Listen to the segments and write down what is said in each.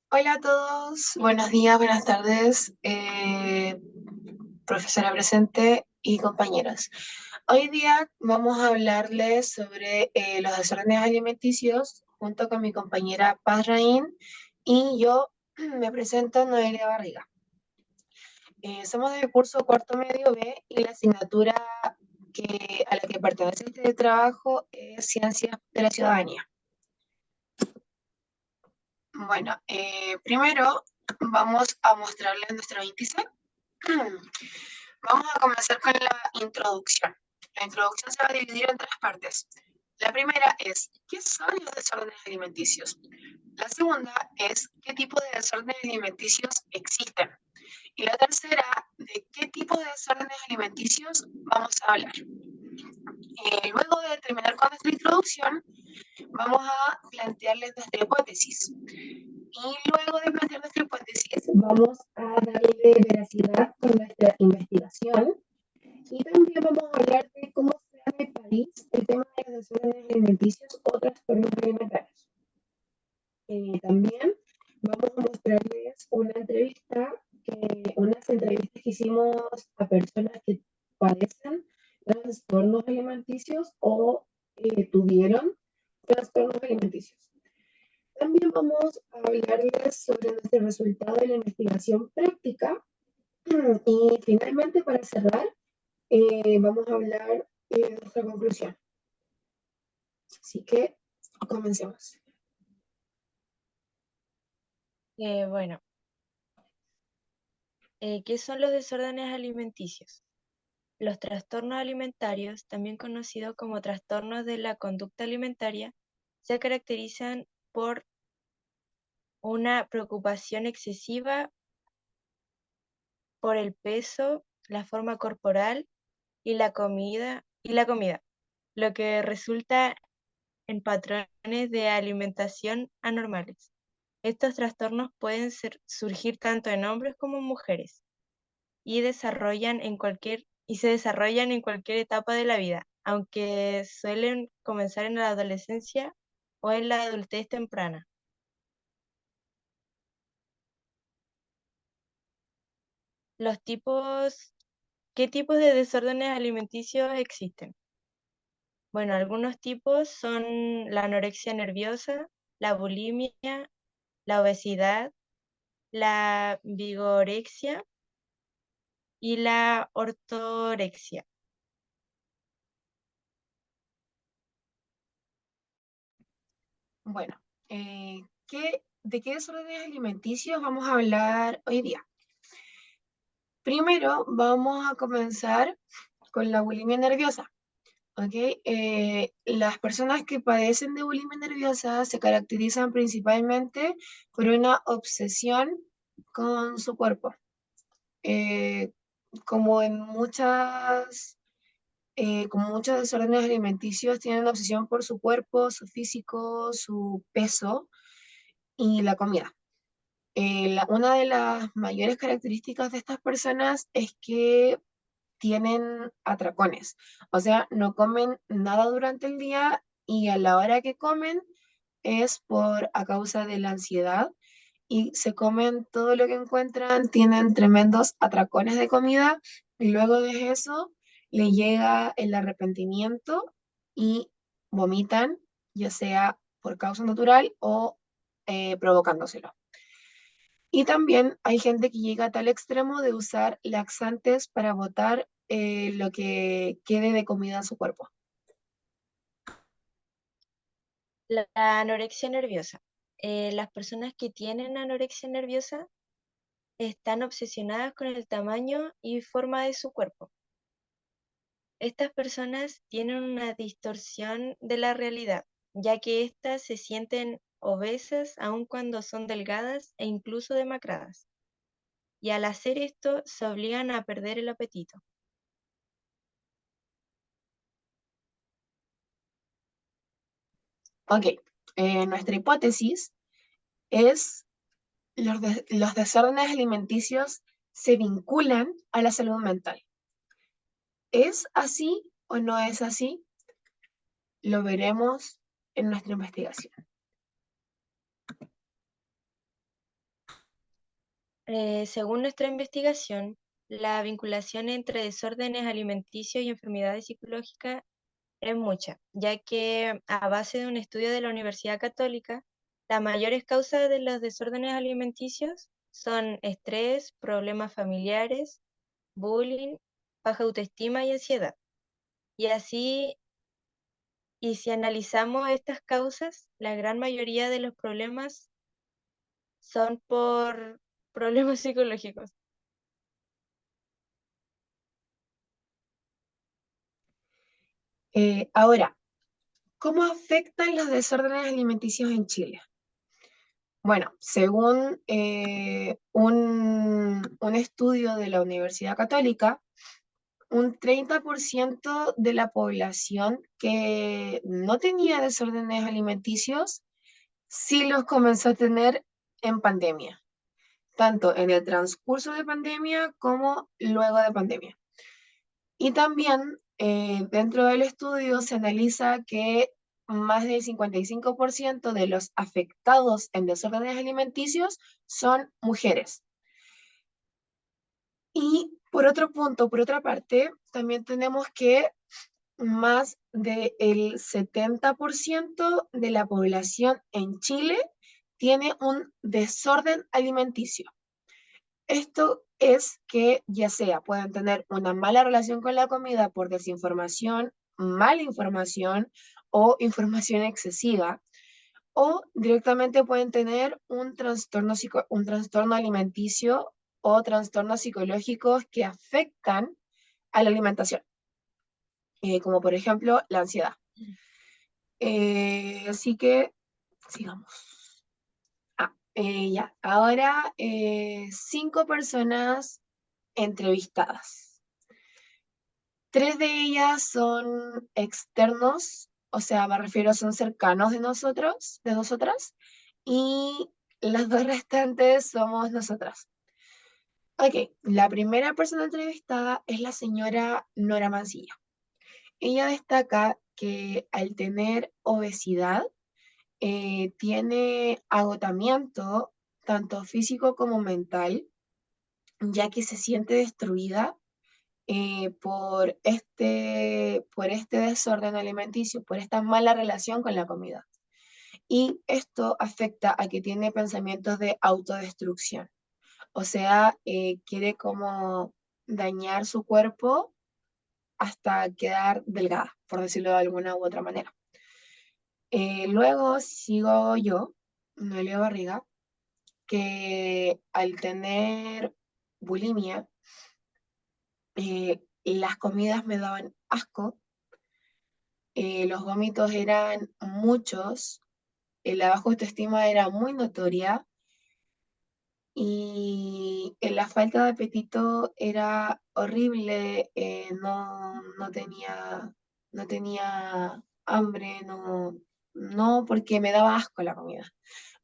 Hola a todos, buenos días, buenas tardes, profesora presente y compañeros. Hoy día vamos a hablarles sobre los desórdenes alimenticios junto con mi compañera Paz Raín y yo me presento Noelia Barriga. Somos del curso cuarto medio B y la asignatura a la que pertenece este trabajo es Ciencias de la Ciudadanía. Bueno, primero vamos a mostrarles nuestro índice. Vamos a comenzar con la introducción. La introducción se va a dividir en tres partes. La primera es, ¿qué son los desórdenes alimenticios? La segunda es, ¿qué tipo de desórdenes alimenticios existen? Y la tercera, ¿de qué tipo de desórdenes alimenticios vamos a hablar? Luego de terminar con nuestra introducción, vamos a plantearles nuestra hipótesis. Y luego de plantear nuestra hipótesis, vamos a darle veracidad con nuestra investigación y también vamos a hablar de cómo se da en el país el tema de los desórdenes alimenticios o trastornos alimentarios. También vamos a mostrarles unas entrevistas que hicimos a personas que padecen trastornos alimenticios o tuvieron trastornos alimenticios. También vamos a hablarles sobre nuestro resultado de la investigación práctica y finalmente para cerrar vamos a hablar de nuestra conclusión. Así que comencemos. Bueno, ¿qué son los desórdenes alimenticios? Los trastornos alimentarios, también conocidos como trastornos de la conducta alimentaria, se caracterizan por una preocupación excesiva por el peso, la forma corporal y la comida, lo que resulta en patrones de alimentación anormales. Estos trastornos pueden surgir tanto en hombres como en mujeres y se desarrollan en cualquier etapa de la vida, aunque suelen comenzar en la adolescencia o en la adultez temprana. Los tipos, ¿Qué tipos de desórdenes alimenticios existen? Bueno, algunos tipos son la anorexia nerviosa, la bulimia, la obesidad, la vigorexia y la ortorexia. Bueno, ¿de qué desórdenes alimenticios vamos a hablar hoy día? Primero vamos a comenzar con la bulimia nerviosa. ¿Ok? Las personas que padecen de bulimia nerviosa se caracterizan principalmente por una obsesión con su cuerpo. Eh, como en como muchos desórdenes alimenticios, tienen una obsesión por su cuerpo, su físico, su peso y la comida. Una de las mayores características de estas personas es que tienen atracones, o sea, no comen nada durante el día y a la hora que comen es a causa de la ansiedad y se comen todo lo que encuentran, tienen tremendos atracones de comida y luego de eso le llega el arrepentimiento y vomitan, ya sea por causa natural o provocándoselo. Y también hay gente que llega a tal extremo de usar laxantes para botar lo que quede de comida en su cuerpo. La anorexia nerviosa. Las personas que tienen anorexia nerviosa están obsesionadas con el tamaño y forma de su cuerpo. Estas personas tienen una distorsión de la realidad, ya que éstas se sienten obesas aun cuando son delgadas e incluso demacradas. Y al hacer esto se obligan a perder el apetito. Ok, nuestra hipótesis es los desórdenes alimenticios se vinculan a la salud mental. ¿Es así o no es así? Lo veremos en nuestra investigación. Según nuestra investigación, la vinculación entre desórdenes alimenticios y enfermedades psicológicas es mucha, ya que a base de un estudio de la Universidad Católica, las mayores causas de los desórdenes alimenticios son estrés, problemas familiares, bullying, baja autoestima y ansiedad. Y así, y si analizamos estas causas, la gran mayoría de los problemas son por problemas psicológicos. Ahora, ¿cómo afectan los desórdenes alimenticios en Chile? Bueno, según un estudio de la Universidad Católica, un 30% de la población que no tenía desórdenes alimenticios sí los comenzó a tener en pandemia, tanto en el transcurso de pandemia como luego de pandemia. Y también dentro del estudio se analiza que más del 55% de los afectados en desórdenes alimenticios son mujeres. Y por otro punto, por otra parte, también tenemos que más del 70% de la población en Chile tiene un desorden alimenticio. Esto es que ya sea pueden tener una mala relación con la comida por desinformación, mala información o información excesiva, o directamente pueden tener un trastorno alimenticio o trastornos psicológicos que afectan a la alimentación, como por ejemplo la ansiedad. Así que sigamos. Ya, ahora 5 personas entrevistadas. 3 de ellas son externos, o sea, me refiero, son cercanos de nosotros, de nosotras, y las dos restantes somos nosotras. Ok, la primera persona entrevistada es la señora Nora Mancilla. Ella destaca que al tener obesidad, tiene agotamiento tanto físico como mental, ya que se siente destruida por este desorden alimenticio, por esta mala relación con la comida. Y esto afecta a que tiene pensamientos de autodestrucción. O sea, quiere como dañar su cuerpo hasta quedar delgada, por decirlo de alguna u otra manera. Luego sigo yo, Noelia Barriga, que al tener bulimia, las comidas me daban asco, los vómitos eran muchos, la baja autoestima era muy notoria y la falta de apetito era horrible, no tenía hambre, no porque me daba asco la comida.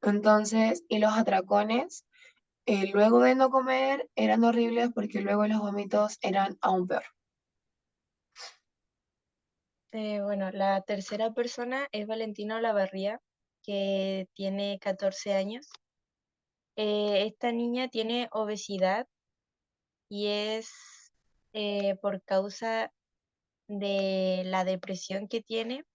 Entonces, y los atracones, luego de no comer, eran horribles porque luego los vómitos eran aún peor. Bueno, la tercera persona es Valentina Olavarría, que tiene 14 años. Esta niña tiene obesidad y es por causa de la depresión que tiene,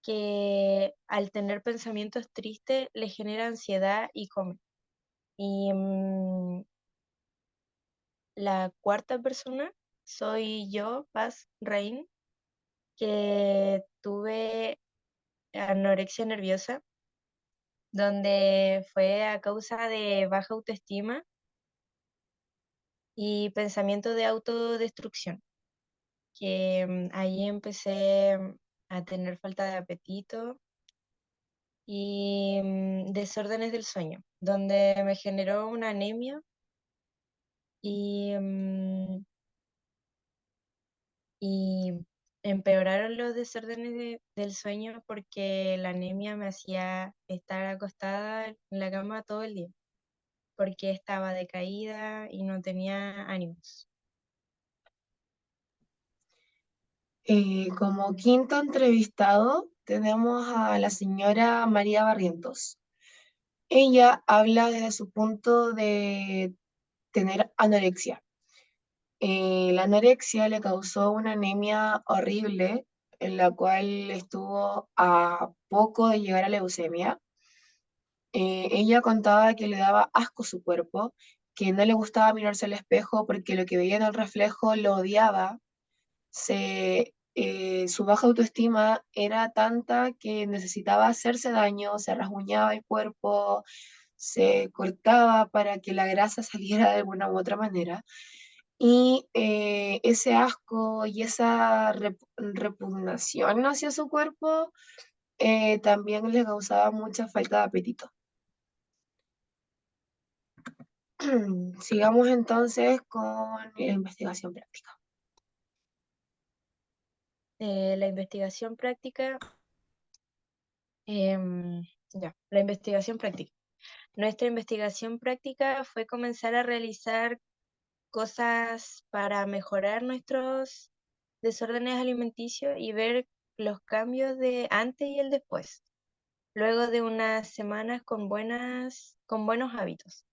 que al tener pensamientos tristes le genera ansiedad y come. Y la cuarta persona soy yo, Paz Rain, que tuve anorexia nerviosa, donde fue a causa de baja autoestima y pensamiento de autodestrucción, que ahí empecé a tener falta de apetito y desórdenes del sueño, donde me generó una anemia y, y empeoraron los desórdenes del sueño porque la anemia me hacía estar acostada en la cama todo el día, porque estaba decaída y no tenía ánimos. Como quinto entrevistado tenemos a la señora María Barrientos. Ella habla desde su punto de tener anorexia. La anorexia le causó una anemia horrible, en la cual estuvo a poco de llegar a la leucemia. Ella contaba que le daba asco su cuerpo, que no le gustaba mirarse al espejo porque lo que veía en el reflejo lo odiaba. Su baja autoestima era tanta que necesitaba hacerse daño, se rasguñaba el cuerpo, se cortaba para que la grasa saliera de alguna u otra manera. Y ese asco y esa repugnación hacia su cuerpo también le causaba mucha falta de apetito. Sigamos entonces con la investigación práctica. La investigación práctica, ya, la investigación práctica. Nuestra investigación práctica fue comenzar a realizar cosas para mejorar nuestros desórdenes alimenticios y ver los cambios de antes y el después, luego de unas semanas con buenos hábitos.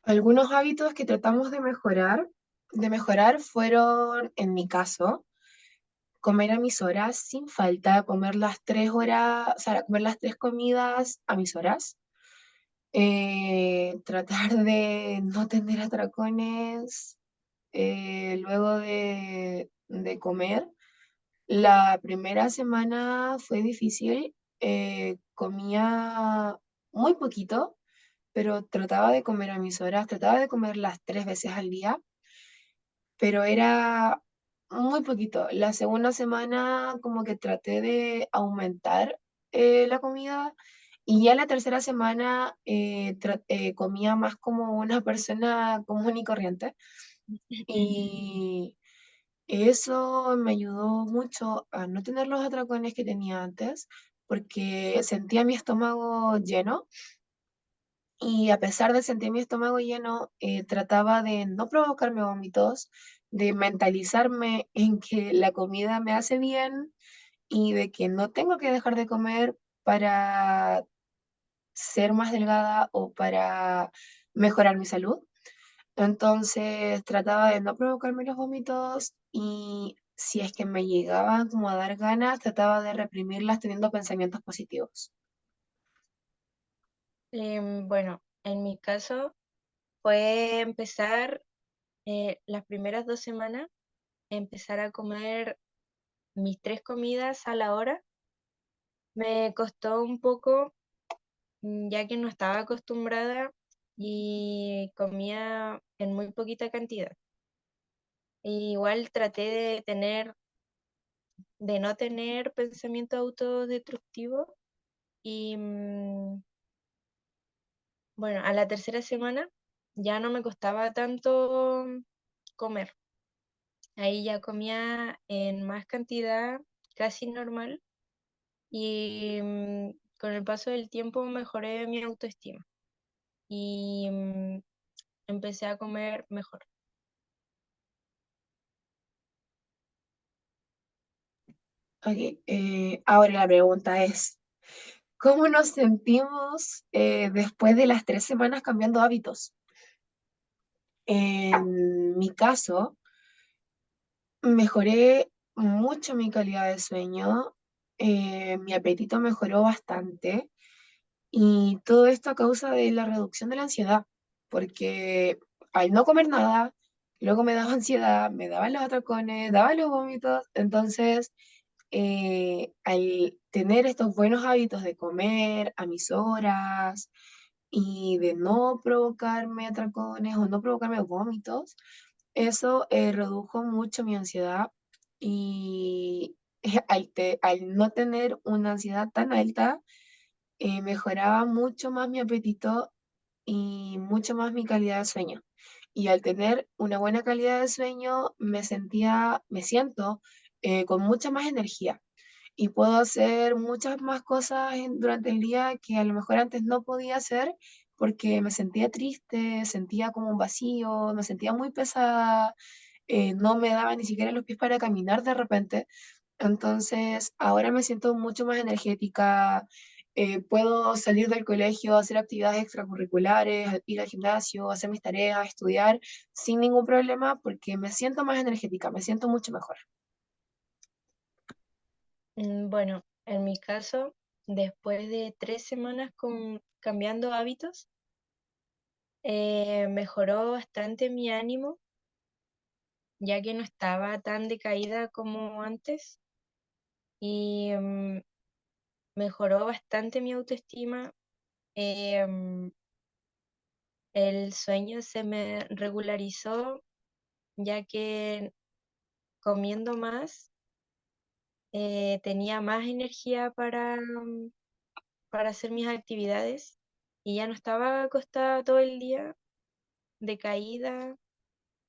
Algunos hábitos que tratamos de mejorar fueron, en mi caso, comer a mis horas sin falta, comer las 3 horas, o sea, comer las 3 comidas a mis horas, tratar de no tener atracones luego de comer. La primera semana fue difícil, comía muy poquito, pero trataba de comer a mis horas, trataba de comer las 3 veces al día, pero era muy poquito. La segunda semana como que traté de aumentar la comida y ya la tercera semana comía más como una persona común y corriente. Y eso me ayudó mucho a no tener los atracones que tenía antes, porque sentía mi estómago lleno y a pesar de sentir mi estómago lleno, trataba de no provocarme vómitos, de mentalizarme en que la comida me hace bien y de que no tengo que dejar de comer para ser más delgada o para mejorar mi salud. Entonces trataba de no provocarme los vómitos y si es que me llegaban como a dar ganas, trataba de reprimirlas teniendo pensamientos positivos. Bueno, en mi caso fue empezar las primeras 2 semanas, empezar a comer mis 3 comidas a la hora. Me costó un poco, ya que no estaba acostumbrada y comía en muy poquita cantidad. Igual traté de no tener pensamiento autodestructivo y bueno, a la tercera semana ya no me costaba tanto comer. Ahí ya comía en más cantidad, casi normal, y con el paso del tiempo mejoré mi autoestima y empecé a comer mejor. Ok, ahora la pregunta es, ¿cómo nos sentimos después de las 3 semanas cambiando hábitos? En mi caso, mejoré mucho mi calidad de sueño, mi apetito mejoró bastante y todo esto a causa de la reducción de la ansiedad, porque al no comer nada, luego me daba ansiedad, me daban los atracones, daban los vómitos, entonces al tener estos buenos hábitos de comer a mis horas y de no provocarme atracones o no provocarme vómitos, eso redujo mucho mi ansiedad y al no tener una ansiedad tan alta, mejoraba mucho más mi apetito y mucho más mi calidad de sueño. Y al tener una buena calidad de sueño, me siento con mucha más energía y puedo hacer muchas más cosas durante el día que a lo mejor antes no podía hacer porque me sentía triste, sentía como un vacío, me sentía muy pesada, no me daba ni siquiera los pies para caminar de repente. Entonces, ahora me siento mucho más energética, puedo salir del colegio, hacer actividades extracurriculares, ir al gimnasio, hacer mis tareas, estudiar sin ningún problema porque me siento más energética, me siento mucho mejor. Bueno, en mi caso, después de 3 semanas cambiando hábitos, mejoró bastante mi ánimo, ya que no estaba tan decaída como antes y mejoró bastante mi autoestima. El sueño se me regularizó, ya que comiendo más tenía más energía para hacer mis actividades y ya no estaba acostada todo el día decaída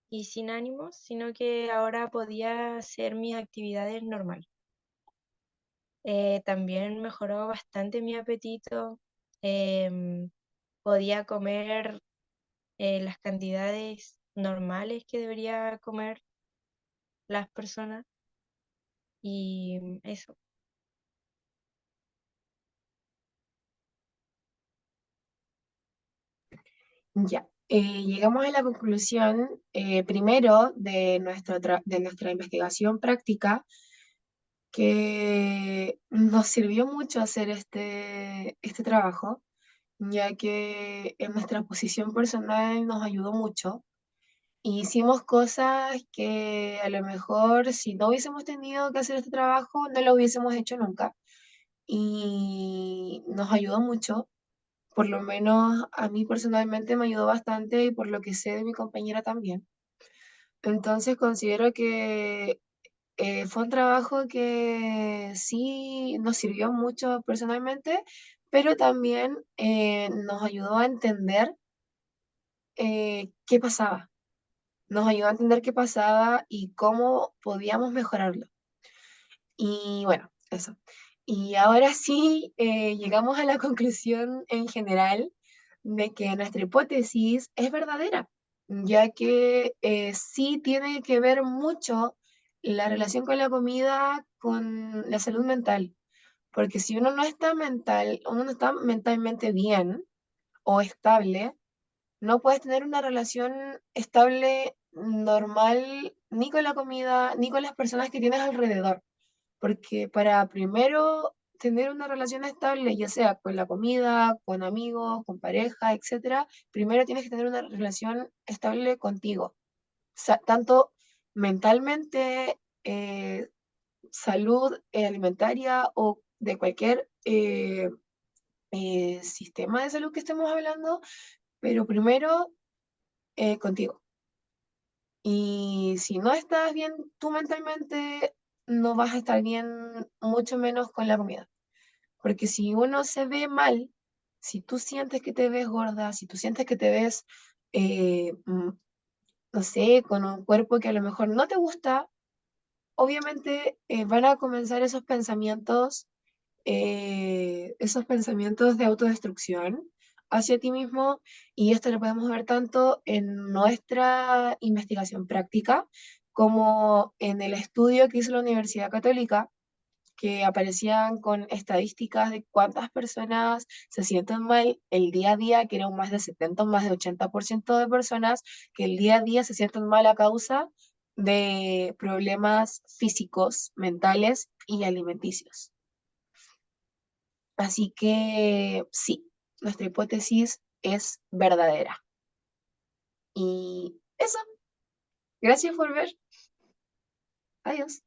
y sin ánimos, sino que ahora podía hacer mis actividades normal. También mejoró bastante mi apetito. em, Podía comer las cantidades normales que debería comer las personas y eso. Ya, llegamos a la conclusión primero de de nuestra investigación práctica que nos sirvió mucho hacer este trabajo, ya que en nuestra posición personal nos ayudó mucho. Y hicimos cosas que a lo mejor si no hubiésemos tenido que hacer este trabajo, no lo hubiésemos hecho nunca. Y nos ayudó mucho, por lo menos a mí personalmente me ayudó bastante y por lo que sé de mi compañera también. Entonces considero que fue un trabajo que sí nos sirvió mucho personalmente, pero también nos ayudó a entender qué pasaba. Nos ayudó a entender qué pasaba y cómo podíamos mejorarlo. Y bueno, eso. Y ahora sí, llegamos a la conclusión en general de que nuestra hipótesis es verdadera, ya que sí tiene que ver mucho la relación con la comida con la salud mental, porque si uno no está mentalmente bien o estable, no puedes tener una relación estable, normal, ni con la comida, ni con las personas que tienes alrededor. Porque para primero tener una relación estable, ya sea con la comida, con amigos, con pareja, etcétera, primero tienes que tener una relación estable contigo. O sea, tanto mentalmente, salud alimentaria o de cualquier sistema de salud que estemos hablando, pero primero contigo. Y si no estás bien tú mentalmente, no vas a estar bien mucho menos con la comida. Porque si uno se ve mal, si tú sientes que te ves gorda, si tú sientes que te ves, no sé, con un cuerpo que a lo mejor no te gusta, obviamente van a comenzar esos pensamientos de autodestrucción hacia ti mismo, y esto lo podemos ver tanto en nuestra investigación práctica como en el estudio que hizo la Universidad Católica, que aparecían con estadísticas de cuántas personas se sienten mal el día a día, que era un más de 70, un más de 80% de personas que el día a día se sienten mal a causa de problemas físicos, mentales y alimenticios. Así que sí, nuestra hipótesis es verdadera. Y eso, gracias por ver. Adiós.